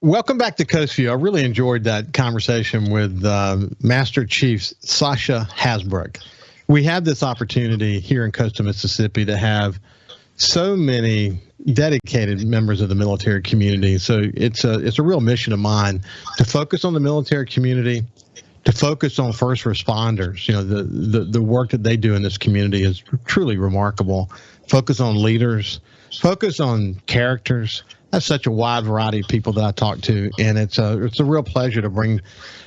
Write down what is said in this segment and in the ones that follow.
Welcome back to Coast View. I really enjoyed that conversation with Master Chief Sasha Hasbrook. We have this opportunity here in coastal Mississippi to have so many dedicated members of the military community. So it's a real mission of mine to focus on the military community, to focus on first responders. You know, the work that they do in this community is truly remarkable. Focus on leaders, focus on characters. I have such a wide variety of people that I talk to, and it's a real pleasure to bring,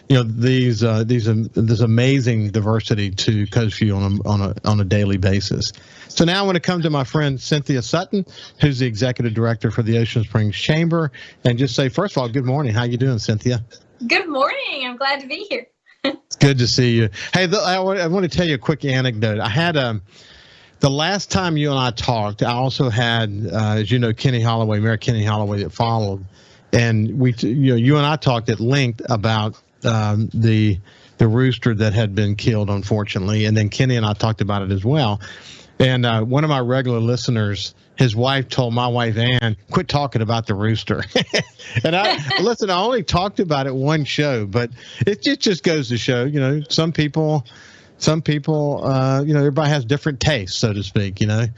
this amazing diversity to Coast View on a daily basis. So now I want to come to my friend Cynthia Sutton, who's the executive director for the Ocean Springs Chamber, and just say, first of all, good morning. How you doing, Cynthia? Good morning. I'm glad to be here. Good to see you. Hey, I want to tell you a quick anecdote. I had the last time you and I talked, I also had, as you know, Mayor Kenny Holloway that followed, and you and I talked at length about the rooster that had been killed, unfortunately, and then Kenny and I talked about it as well. And one of my regular listeners, his wife told my wife Ann, "Quit talking about the rooster." And I only talked about it one show, but it just goes to show, some people, everybody has different tastes, so to speak, But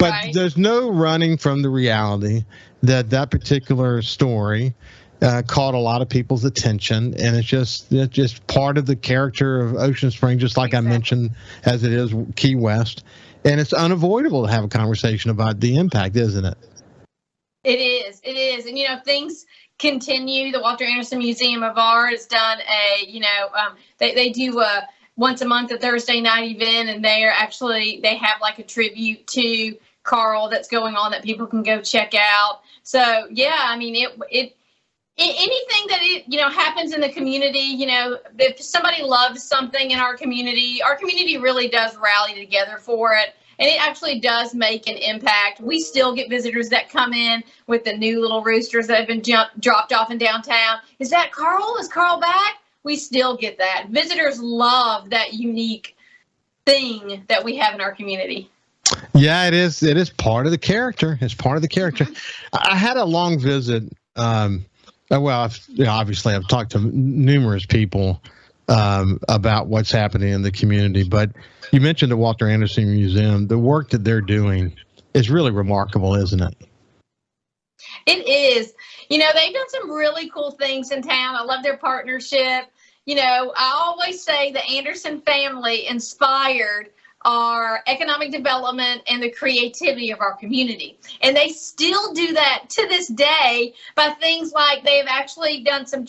Right. There's no running from the reality that particular story caught a lot of people's attention, and it's just part of the character of Ocean Springs, just like Exactly. I mentioned, as it is Key West. And it's unavoidable to have a conversation about the impact, isn't it? It is. And, things continue. The Walter Anderson Museum of Art has done they do a once a month, a Thursday night event, and they have like a tribute to Carl that's going on that people can go check out. So, yeah, I mean, anything that happens in the community, if somebody loves something in our community really does rally together for it, and it actually does make an impact. We still get visitors that come in with the new little roosters that have been dropped off in downtown. Is that Carl? Is Carl back? We still get that. Visitors love that unique thing that we have in our community. Yeah, it is. It is part of the character. It's part of the character. I had a long visit. Obviously, I've talked to numerous people about what's happening in the community. But you mentioned the Walter Anderson Museum. The work that they're doing is really remarkable, isn't it? It is. They've done some really cool things in town. I love their partnership. I always say the Anderson family inspired our economic development and the creativity of our community. And they still do that to this day by things like they've actually done some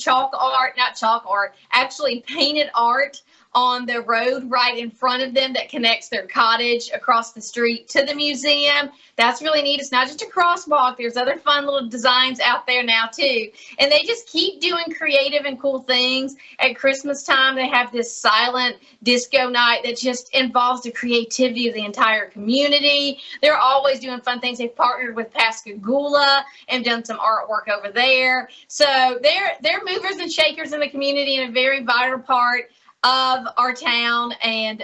actually painted art on the road right in front of them that connects their cottage across the street to the museum. That's really neat. It's not just a crosswalk. There's other fun little designs out there now too. And they just keep doing creative and cool things. At Christmas time, they have this silent disco night that just involves the creativity of the entire community. They're always doing fun things. They've partnered with Pascagoula and done some artwork over there. So they're movers and shakers in the community and a very vital part of our town. And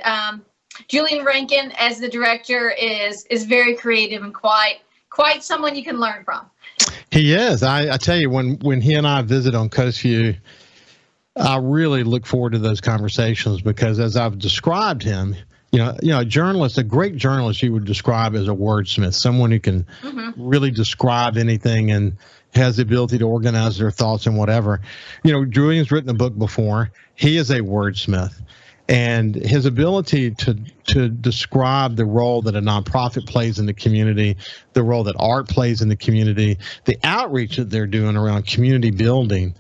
Julian Rankin, as the director, is very creative and quite someone you can learn from. He is. I tell you, when he and I visit on Coast View, I really look forward to those conversations because, as I've described him, a journalist, a great journalist, you would describe as a wordsmith, someone who can really describe anything and has the ability to organize their thoughts and whatever. Julian's written a book before. He is a wordsmith, and his ability to describe the role that a nonprofit plays in the community, the role that art plays in the community, the outreach that they're doing around community building,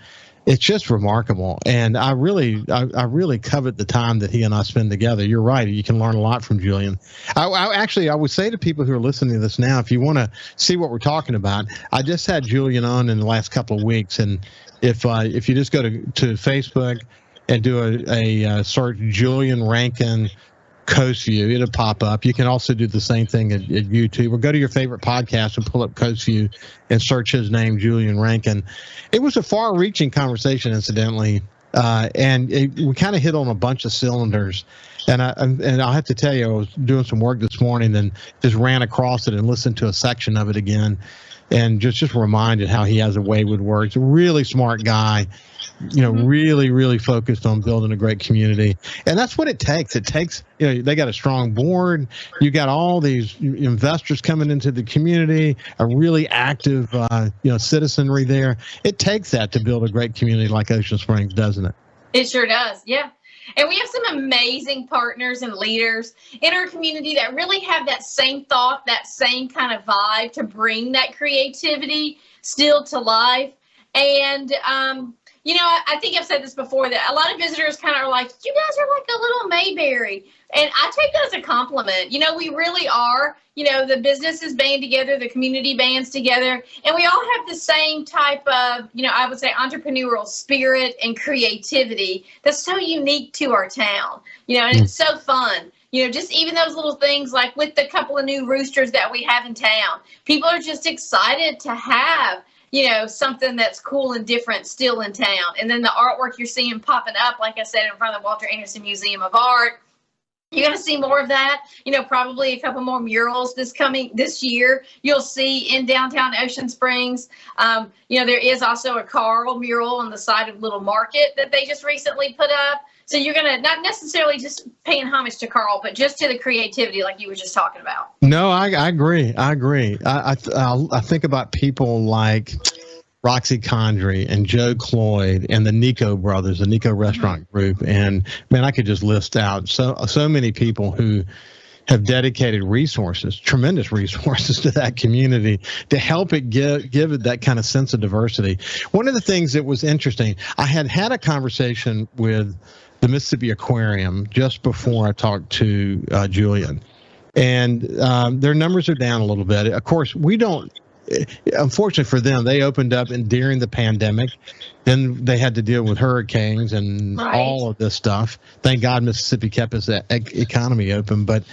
it's just remarkable. And I really covet the time that he and I spend together. You're right. You can learn a lot from Julian. I would say to people who are listening to this now, if you want to see what we're talking about, I just had Julian on in the last couple of weeks. And if you just go to Facebook and do a search, Julian Rankin Coast View, it'll pop up. You can also do the same thing at YouTube, or go to your favorite podcast and pull up Coast View and search his name, Julian Rankin. It was a far-reaching conversation, incidentally, and we kind of hit on a bunch of cylinders. And I have to tell you, I was doing some work this morning and just ran across it and listened to a section of it again. and just reminded how he has a way with words. Really smart guy, really, really focused on building a great community. And that's what it takes. It takes, they got a strong board. You got all these investors coming into the community, a really active, citizenry there. It takes that to build a great community like Ocean Springs, doesn't it? It sure does. Yeah. And we have some amazing partners and leaders in our community that really have that same thought, that same kind of vibe to bring that creativity still to life. And, I think I've said this before, that a lot of visitors kind of are like, you guys are like a little Mayberry. And I take that as a compliment. We really are. The businesses band together, the community bands together, and we all have the same type of, I would say, entrepreneurial spirit and creativity that's so unique to our town, and it's so fun. Just even those little things like with the couple of new roosters that we have in town, people are just excited to have something that's cool and different still in town. And then the artwork you're seeing popping up, like I said, in front of the Walter Anderson Museum of Art, you're going to see more of that, probably a couple more murals this year. You'll see in downtown Ocean Springs. There is also a Carl mural on the side of Little Market that they just recently put up. So you're going to not necessarily just paying homage to Carl, but just to the creativity like you were just talking about. No, I agree. I think about people like Roxy Condry and Joe Cloyd and the Nico brothers, the Nico Restaurant Group. And man, I could just list out so many people who have dedicated tremendous resources to that community to help it give it that kind of sense of diversity. One of the things that was interesting, I had a conversation with the Mississippi Aquarium just before I talked to Julian, and their numbers are down a little bit. Of course, unfortunately for them, they opened up during the pandemic. Then they had to deal with hurricanes and all of this stuff. Thank God Mississippi kept its economy open, but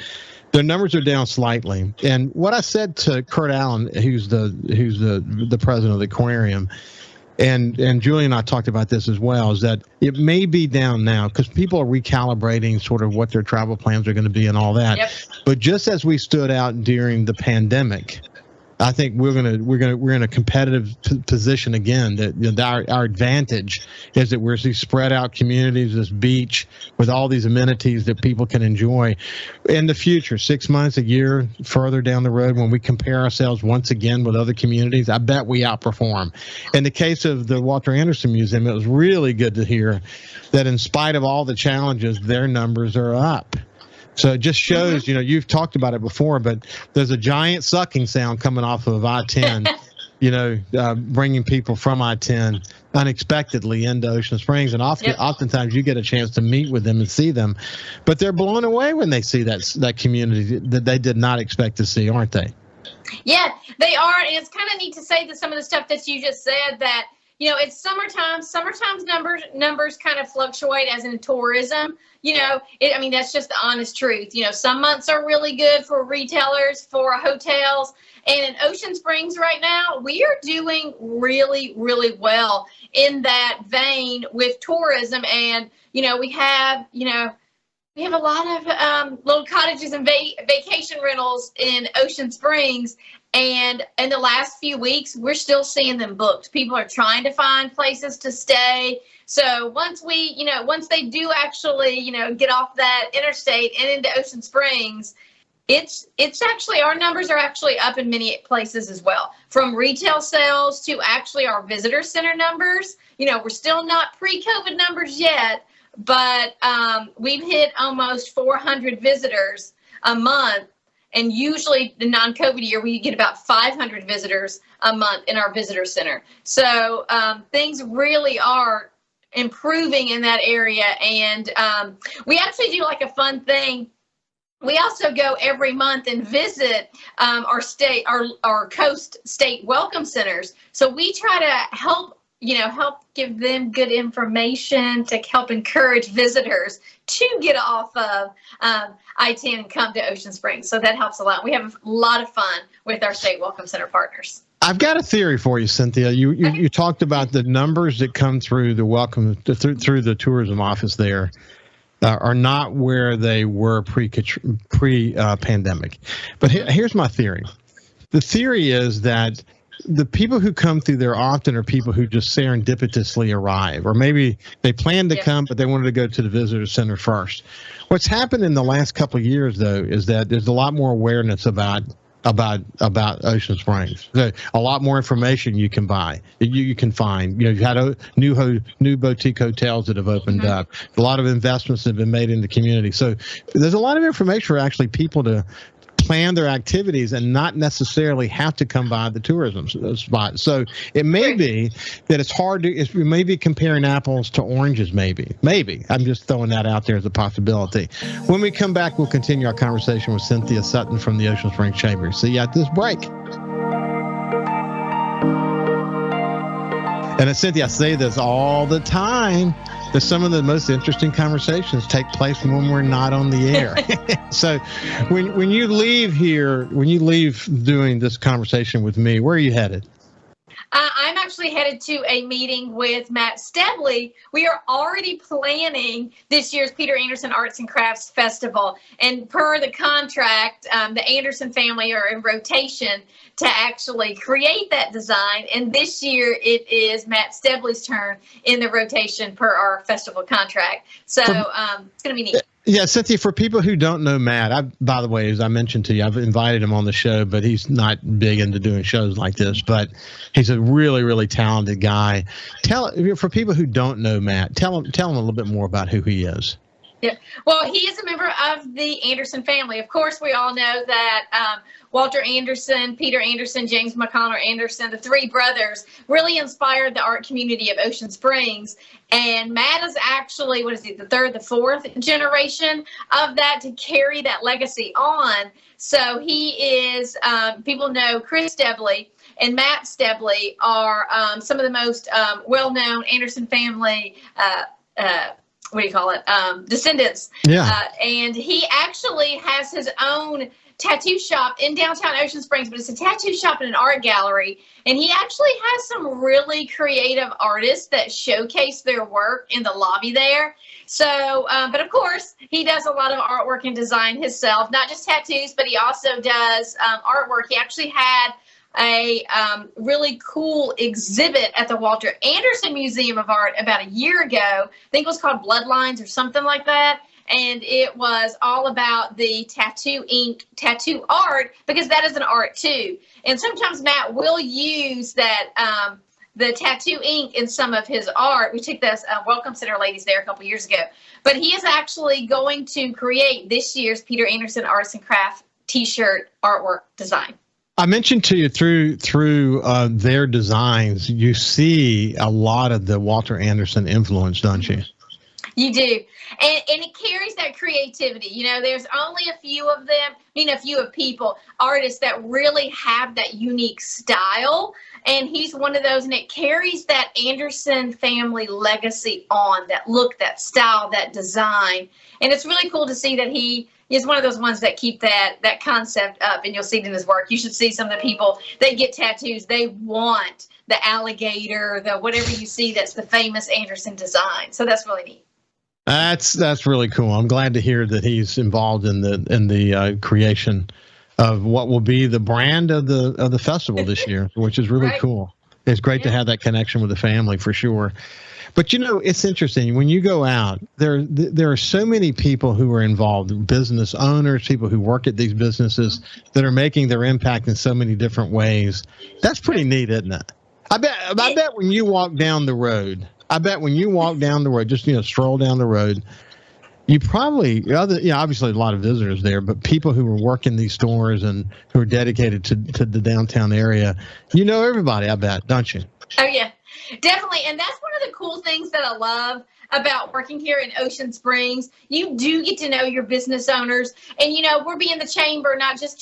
their numbers are down slightly. And what I said to Kurt Allen, who's the president of the aquarium, and Julie and I talked about this as well, is that it may be down now because people are recalibrating sort of what their travel plans are going to be and all that. Yep. But just as we stood out during the pandemic, I think we're in a competitive position again. That our advantage is that we're these spread out communities, this beach with all these amenities that people can enjoy. In the future, 6 months, a year further down the road, when we compare ourselves once again with other communities, I bet we outperform. In the case of the Walter Anderson Museum, it was really good to hear that in spite of all the challenges, their numbers are up. So it just shows, you've talked about it before, but there's a giant sucking sound coming off of I-10, bringing people from I-10 unexpectedly into Ocean Springs. And oftentimes you get a chance to meet with them and see them. But they're blown away when they see that community that they did not expect to see, aren't they? Yeah, they are. And it's kind of neat to say that some of the stuff that you just said, that it's summertime. Summertime's numbers kind of fluctuate, as in tourism. That's just the honest truth. Some months are really good for retailers, for hotels. And in Ocean Springs right now, we are doing really, really well in that vein with tourism. And, we have a lot of little cottages and vacation rentals in Ocean Springs. And in the last few weeks, we're still seeing them booked. People are trying to find places to stay. So once they do actually, get off that interstate and into Ocean Springs, it's actually, our numbers are actually up in many places as well, from retail sales to actually our visitor center numbers. We're still not pre-COVID numbers yet, but we've hit almost 400 visitors a month. And usually the non-COVID year, we get about 500 visitors a month in our visitor center. So things really are improving in that area. And we actually do like a fun thing. We also go every month and visit our coast state welcome centers. So we try to help give them good information to help encourage visitors to get off of I-10 and come to Ocean Springs. So that helps a lot. We have a lot of fun with our state welcome center partners. I've got a theory for you, Cynthia. You talked about the numbers that come through the through the tourism office there are not where they were pre-pandemic. But here's my theory. The theory is that the people who come through there often are people who just serendipitously arrive, or maybe they planned to come, but they wanted to go to the visitor center first. What's happened in the last couple of years, though, is that there's a lot more awareness about Ocean Springs. So a lot more information you can buy, you can find. You've had new boutique hotels that have opened up. A lot of investments have been made in the community. So there's a lot of information for actually people to plan their activities and not necessarily have to come by the tourism spot. So it may be that it's hard to, we may be comparing apples to oranges, maybe. I'm just throwing that out there as a possibility. When we come back, we'll continue our conversation with Cynthia Sutton from the Ocean Springs Chamber. See you at this break. And Cynthia, I say this all the time, that some of the most interesting conversations take place when we're not on the air. So when you leave here, when you leave doing this conversation with me, where are you headed? I'm actually headed to a meeting with Matt Stebley. We are already planning this year's Peter Anderson Arts and Crafts Festival. And per the contract, the Anderson family are in rotation to actually create that design. And this year it is Matt Stebley's turn in the rotation per our festival contract. So it's going to be neat. Yeah, Cynthia, for people who don't know Matt, by the way, as I mentioned to you, I've invited him on the show, but he's not big into doing shows like this, but he's a really, really talented guy. For people who don't know Matt, tell him a little bit more about who he is. Yeah. Well, he is a member of the Anderson family. Of course, we all know that Walter Anderson, Peter Anderson, James McConnell Anderson, the three brothers, really inspired the art community of Ocean Springs. And Matt is actually, the third, the fourth generation of that to carry that legacy on. So he is, people know Chris Stebley and Matt Stebley are some of the most well-known Anderson family descendants. Yeah. And he actually has his own tattoo shop in downtown Ocean Springs, but it's a tattoo shop and an art gallery. And he actually has some really creative artists that showcase their work in the lobby there. So, but of course, he does a lot of artwork and design himself, not just tattoos, but he also does artwork. He actually had a really cool exhibit at the Walter Anderson Museum of Art about a year ago. I think it was called Bloodlines or something like that. And it was all about the tattoo ink, tattoo art, because that is an art too. And sometimes Matt will use that, the tattoo ink in some of his art. We took this Welcome Center ladies there a couple years ago. But he is actually going to create this year's Peter Anderson Arts and Craft t-shirt artwork design. I mentioned to you through their designs, you see a lot of the Walter Anderson influence, don't you? You do. And it carries that creativity. You know, there's only a few of them, a few of people, artists that really have that unique style. And he's one of those, and it carries that Anderson family legacy on, that look, that style, that design. And it's really cool to see that he is one of those ones that keep that concept up, and you'll see it in his work. You should see some of the people, they get tattoos. They want the alligator, the whatever you see that's the famous Anderson design. So that's really neat. That's really cool. I'm glad to hear that he's involved in the creation of what will be the brand of the festival this year, which is really cool. It's great to have that connection with the family for sure. But it's interesting when you go out there are so many people who are involved, business owners, people who work at these businesses that are making their impact in so many different ways. That's pretty neat, isn't it? I bet when you walk down the road, just stroll down the road, you probably obviously a lot of visitors there, but people who are working these stores and who are dedicated to the downtown area, everybody, I bet, don't you? Oh yeah, definitely. And that's one of the cool things that I love about working here in Ocean Springs. You do get to know your business owners, and we're being the chamber, not just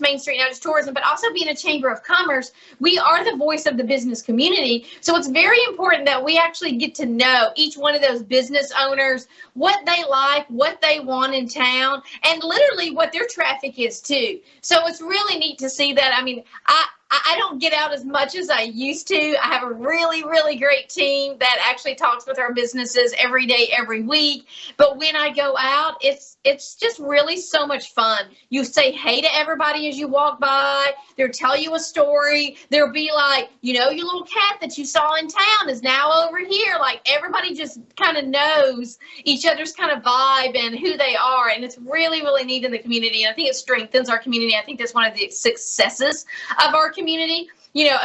Main Street, not just tourism, but also being a chamber of commerce. We are the voice of the business community. So it's very important that we actually get to know each one of those business owners, what they like, what they want in town, and literally what their traffic is too. So it's really neat to see that. I mean, I I don't get out as much as I used to. I have a really, really great team that actually talks with our businesses every day, every week. But when I go out, it's just really so much fun. You say hey to everybody as you walk by. They'll tell you a story. They'll be like, your little cat that you saw in town is now over here. Like, everybody just kind of knows each other's kind of vibe and who they are. And it's really, really neat in the community. And I think it strengthens our community. I think that's one of the successes of our community.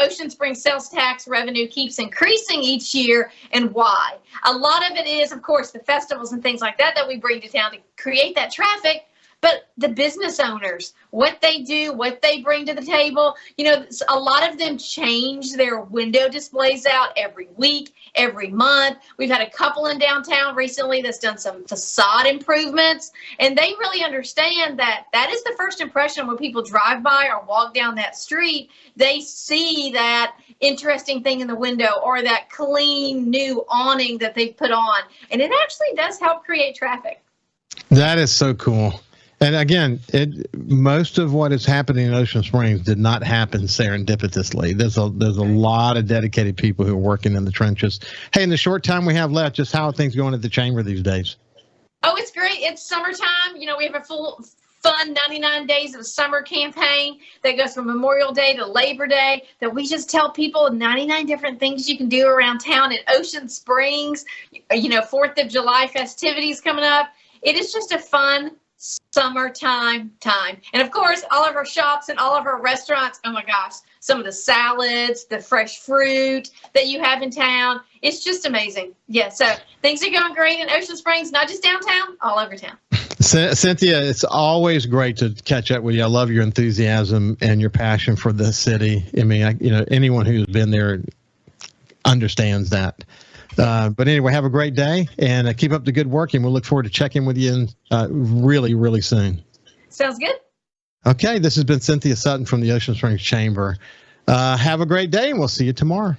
Ocean Springs sales tax revenue keeps increasing each year. And why? A lot of it is, of course, the festivals and things like that we bring to town to create that traffic. But the business owners, what they do, what they bring to the table, a lot of them change their window displays out every week, every month. We've had a couple in downtown recently that's done some facade improvements, and they really understand that is the first impression when people drive by or walk down that street. They see that interesting thing in the window or that clean new awning that they put on, and it actually does help create traffic. That is so cool. And again, most of what is happening in Ocean Springs did not happen serendipitously. There's a lot of dedicated people who are working in the trenches. Hey, in the short time we have left, just how are things going at the chamber these days? Oh, it's great. It's summertime. We have a full fun 99 days of summer campaign that goes from Memorial Day to Labor Day, that we just tell people 99 different things you can do around town in Ocean Springs. 4th of July festivities coming up. It is just a fun summertime time. And of course, all of our shops and all of our restaurants, oh my gosh, some of the salads, the fresh fruit that you have in town, it's just amazing. Yeah, so things are going great in Ocean Springs, not just downtown, all over town. Cynthia, it's always great to catch up with you. I love your enthusiasm and your passion for the city. I mean, anyone who's been there understands that. But anyway, have a great day and keep up the good work. And we'll look forward to checking with you really, really soon. Sounds good. Okay. This has been Cynthia Sutton from the Ocean Springs Chamber. Have a great day and we'll see you tomorrow.